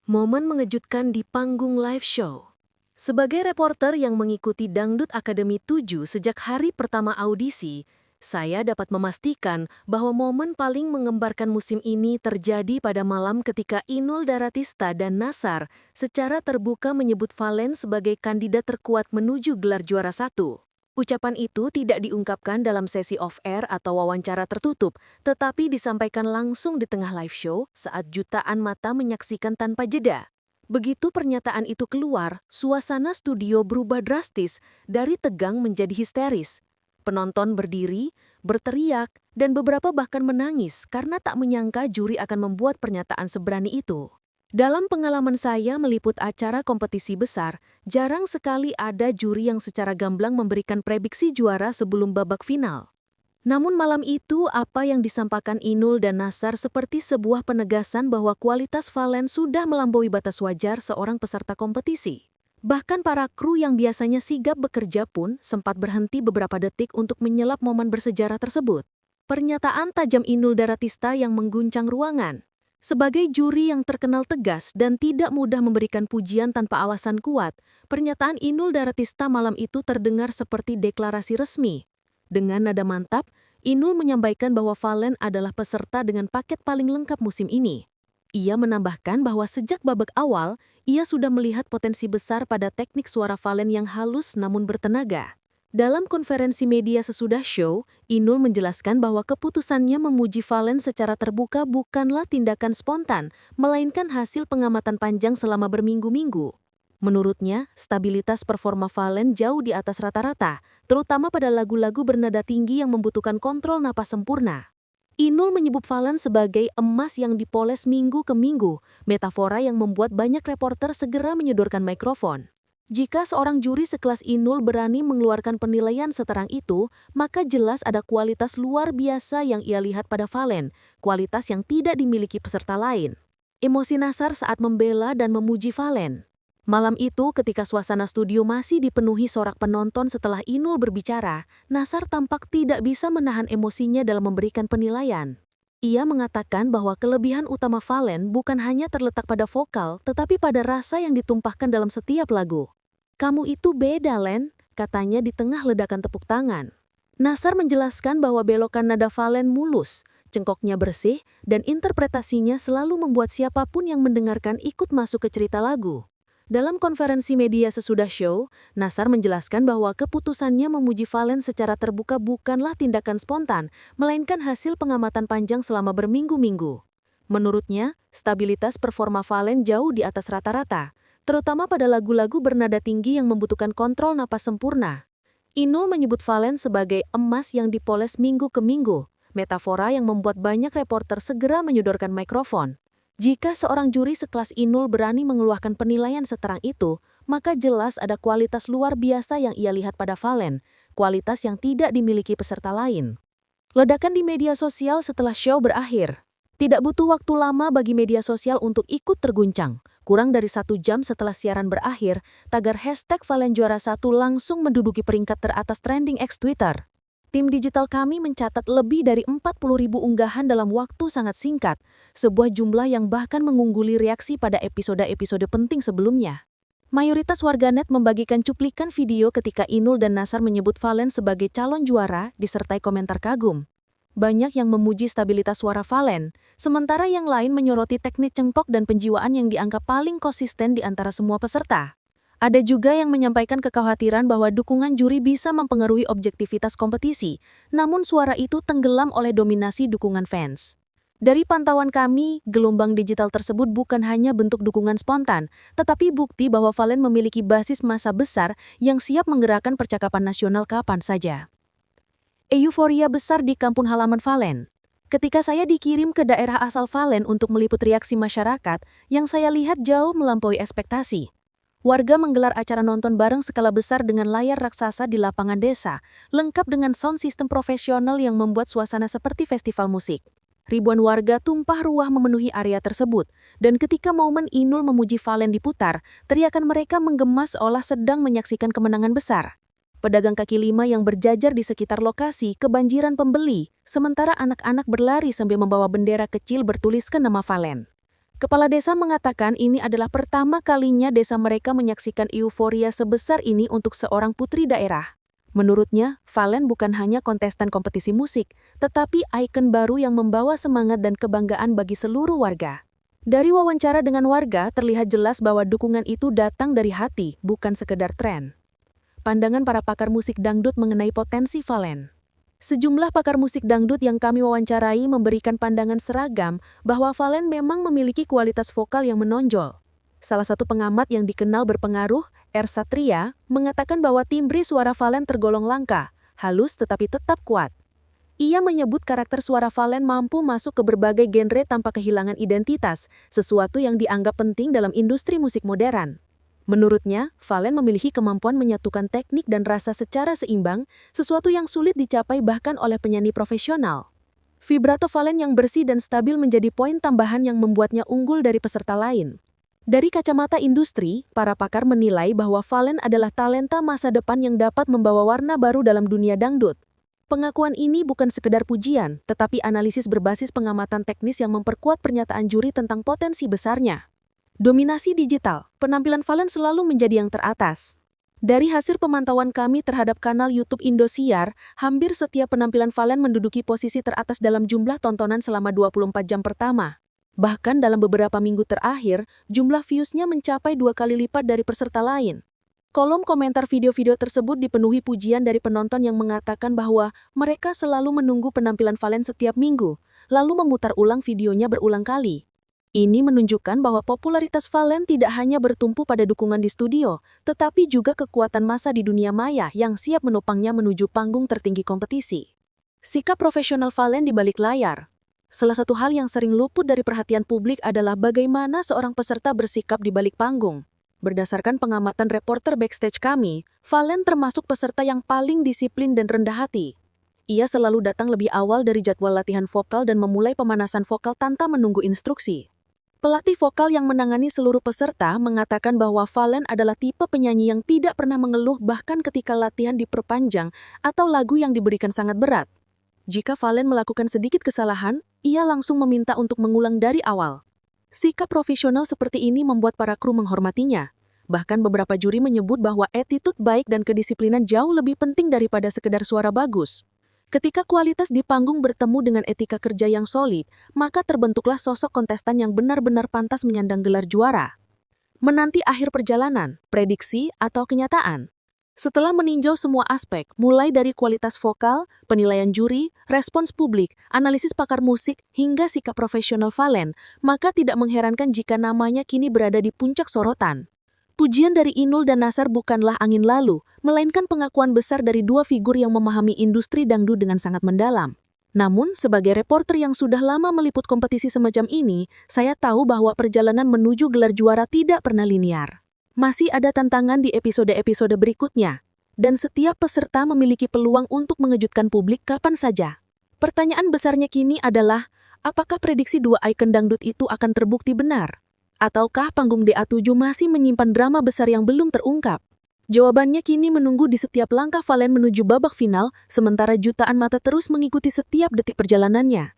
Momen mengejutkan di panggung live show. Sebagai reporter yang mengikuti Dangdut Akademi 7 sejak hari pertama audisi, saya dapat memastikan bahwa momen paling mengembarkan musim ini terjadi pada malam ketika Inul Daratista dan Nassar secara terbuka menyebut Valen sebagai kandidat terkuat menuju gelar juara satu. Ucapan itu tidak diungkapkan dalam sesi off-air atau wawancara tertutup, tetapi disampaikan langsung di tengah live show saat jutaan mata menyaksikan tanpa jeda. Begitu pernyataan itu keluar, suasana studio berubah drastis dari tegang menjadi histeris. Penonton berdiri, berteriak, dan beberapa bahkan menangis karena tak menyangka juri akan membuat pernyataan seberani itu. Dalam pengalaman saya meliput acara kompetisi besar, jarang sekali ada juri yang secara gamblang memberikan prediksi juara sebelum babak final. Namun malam itu apa yang disampaikan Inul dan Nassar seperti sebuah penegasan bahwa kualitas Valen sudah melampaui batas wajar seorang peserta kompetisi. Bahkan para kru yang biasanya sigap bekerja pun sempat berhenti beberapa detik untuk menyelap momen bersejarah tersebut. Pernyataan tajam Inul Daratista yang mengguncang ruangan. Sebagai juri yang terkenal tegas dan tidak mudah memberikan pujian tanpa alasan kuat, pernyataan Inul Daratista malam itu terdengar seperti deklarasi resmi. Dengan nada mantap, Inul menyampaikan bahwa Valen adalah peserta dengan paket paling lengkap musim ini. Ia menambahkan bahwa sejak babak awal, ia sudah melihat potensi besar pada teknik suara Valen yang halus namun bertenaga. Dalam konferensi media sesudah show, Inul menjelaskan bahwa keputusannya memuji Valen secara terbuka bukanlah tindakan spontan, melainkan hasil pengamatan panjang selama berminggu-minggu. Menurutnya, stabilitas performa Valen jauh di atas rata-rata, terutama pada lagu-lagu bernada tinggi yang membutuhkan kontrol napas sempurna. Inul menyebut Valen sebagai emas yang dipoles minggu ke minggu, metafora yang membuat banyak reporter segera menyodorkan mikrofon. Jika seorang juri sekelas Inul berani mengeluarkan penilaian seterang itu, maka jelas ada kualitas luar biasa yang ia lihat pada Valen, kualitas yang tidak dimiliki peserta lain. Emosi Nassar saat membela dan memuji Valen. Malam itu ketika suasana studio masih dipenuhi sorak penonton setelah Inul berbicara, Nassar tampak tidak bisa menahan emosinya dalam memberikan penilaian. Ia mengatakan bahwa kelebihan utama Valen bukan hanya terletak pada vokal, tetapi pada rasa yang ditumpahkan dalam setiap lagu. "Kamu itu beda, Len," katanya di tengah ledakan tepuk tangan. Nassar menjelaskan bahwa belokan nada Valen mulus, cengkoknya bersih, dan interpretasinya selalu membuat siapapun yang mendengarkan ikut masuk ke cerita lagu. Dalam konferensi media sesudah show, Nassar menjelaskan bahwa keputusannya memuji Valen secara terbuka bukanlah tindakan spontan, melainkan hasil pengamatan panjang selama berminggu-minggu. Menurutnya, stabilitas performa Valen jauh di atas rata-rata, terutama pada lagu-lagu bernada tinggi yang membutuhkan kontrol napas sempurna. Inul menyebut Valen sebagai emas yang dipoles minggu ke minggu, metafora yang membuat banyak reporter segera menyodorkan mikrofon. Jika seorang juri sekelas Inul berani mengeluarkan penilaian seterang itu, maka jelas ada kualitas luar biasa yang ia lihat pada Valen, kualitas yang tidak dimiliki peserta lain. Ledakan di media sosial setelah show berakhir. Tidak butuh waktu lama bagi media sosial untuk ikut terguncang. Kurang dari 1 jam setelah siaran berakhir, tagar hashtag Valen Juara 1 langsung menduduki peringkat teratas trending X Twitter. Tim digital kami mencatat lebih dari 40.000 unggahan dalam waktu sangat singkat, sebuah jumlah yang bahkan mengungguli reaksi pada episode-episode penting sebelumnya. Mayoritas warganet membagikan cuplikan video ketika Inul dan Nassar menyebut Valen sebagai calon juara disertai komentar kagum. Banyak yang memuji stabilitas suara Valen, sementara yang lain menyoroti teknik cengkok dan penjiwaan yang dianggap paling konsisten di antara semua peserta. Ada juga yang menyampaikan kekhawatiran bahwa dukungan juri bisa mempengaruhi objektivitas kompetisi, namun suara itu tenggelam oleh dominasi dukungan fans. Dari pantauan kami, gelombang digital tersebut bukan hanya bentuk dukungan spontan, tetapi bukti bahwa Valen memiliki basis massa besar yang siap menggerakkan percakapan nasional kapan saja. Euforia besar di kampung halaman Valen. Ketika saya dikirim ke daerah asal Valen untuk meliput reaksi masyarakat, yang saya lihat jauh melampaui ekspektasi. Warga menggelar acara nonton bareng skala besar dengan layar raksasa di lapangan desa, lengkap dengan sound system profesional yang membuat suasana seperti festival musik. Ribuan warga tumpah ruah memenuhi area tersebut, dan ketika momen Inul memuji Valen diputar, teriakan mereka menggema seolah sedang menyaksikan kemenangan besar. Pedagang kaki lima yang berjajar di sekitar lokasi kebanjiran pembeli, sementara anak-anak berlari sambil membawa bendera kecil bertuliskan nama Valen. Kepala desa mengatakan ini adalah pertama kalinya desa mereka menyaksikan euforia sebesar ini untuk seorang putri daerah. Menurutnya, Valen bukan hanya kontestan kompetisi musik, tetapi ikon baru yang membawa semangat dan kebanggaan bagi seluruh warga. Dari wawancara dengan warga, terlihat jelas bahwa dukungan itu datang dari hati, bukan sekedar tren. Pandangan para pakar musik dangdut mengenai potensi Valen. Sejumlah pakar musik dangdut yang kami wawancarai memberikan pandangan seragam bahwa Valen memang memiliki kualitas vokal yang menonjol. Salah satu pengamat yang dikenal berpengaruh, R. Satria, mengatakan bahwa timbre suara Valen tergolong langka, halus tetapi tetap kuat. Ia menyebut karakter suara Valen mampu masuk ke berbagai genre tanpa kehilangan identitas, sesuatu yang dianggap penting dalam industri musik modern. Menurutnya, Valen memiliki kemampuan menyatukan teknik dan rasa secara seimbang, sesuatu yang sulit dicapai bahkan oleh penyanyi profesional. Vibrato Valen yang bersih dan stabil menjadi poin tambahan yang membuatnya unggul dari peserta lain. Dari kacamata industri, para pakar menilai bahwa Valen adalah talenta masa depan yang dapat membawa warna baru dalam dunia dangdut. Pengakuan ini bukan sekedar pujian, tetapi analisis berbasis pengamatan teknis yang memperkuat pernyataan juri tentang potensi besarnya. Dominasi digital, penampilan Valen selalu menjadi yang teratas. Dari hasil pemantauan kami terhadap kanal YouTube Indosiar, hampir setiap penampilan Valen menduduki posisi teratas dalam jumlah tontonan selama 24 jam pertama. Bahkan dalam beberapa minggu terakhir, jumlah views-nya mencapai 2 kali lipat dari peserta lain. Kolom komentar video-video tersebut dipenuhi pujian dari penonton yang mengatakan bahwa mereka selalu menunggu penampilan Valen setiap minggu, lalu memutar ulang videonya berulang kali. Ini menunjukkan bahwa popularitas Valen tidak hanya bertumpu pada dukungan di studio, tetapi juga kekuatan massa di dunia maya yang siap menopangnya menuju panggung tertinggi kompetisi. Sikap profesional Valen di balik layar. Salah satu hal yang sering luput dari perhatian publik adalah bagaimana seorang peserta bersikap di balik panggung. Berdasarkan pengamatan reporter backstage kami, Valen termasuk peserta yang paling disiplin dan rendah hati. Ia selalu datang lebih awal dari jadwal latihan vokal dan memulai pemanasan vokal tanpa menunggu instruksi. Pelatih vokal yang menangani seluruh peserta mengatakan bahwa Valen adalah tipe penyanyi yang tidak pernah mengeluh bahkan ketika latihan diperpanjang atau lagu yang diberikan sangat berat. Jika Valen melakukan sedikit kesalahan, ia langsung meminta untuk mengulang dari awal. Sikap profesional seperti ini membuat para kru menghormatinya. Bahkan beberapa juri menyebut bahwa attitude baik dan kedisiplinan jauh lebih penting daripada sekedar suara bagus. Ketika kualitas di panggung bertemu dengan etika kerja yang solid, maka terbentuklah sosok kontestan yang benar-benar pantas menyandang gelar juara. Menanti akhir perjalanan, prediksi atau kenyataan. Setelah meninjau semua aspek, mulai dari kualitas vokal, penilaian juri, respons publik, analisis pakar musik, hingga sikap profesional Valen, maka tidak mengherankan jika namanya kini berada di puncak sorotan. Pujian dari Inul dan Nasar bukanlah angin lalu, melainkan pengakuan besar dari dua figur yang memahami industri dangdut dengan sangat mendalam. Namun, sebagai reporter yang sudah lama meliput kompetisi semacam ini, saya tahu bahwa perjalanan menuju gelar juara tidak pernah linear. Masih ada tantangan di episode-episode berikutnya, dan setiap peserta memiliki peluang untuk mengejutkan publik kapan saja. Pertanyaan besarnya kini adalah, apakah prediksi dua ikon dangdut itu akan terbukti benar? Ataukah panggung DA7 masih menyimpan drama besar yang belum terungkap? Jawabannya kini menunggu di setiap langkah Valen menuju babak final, sementara jutaan mata terus mengikuti setiap detik perjalanannya.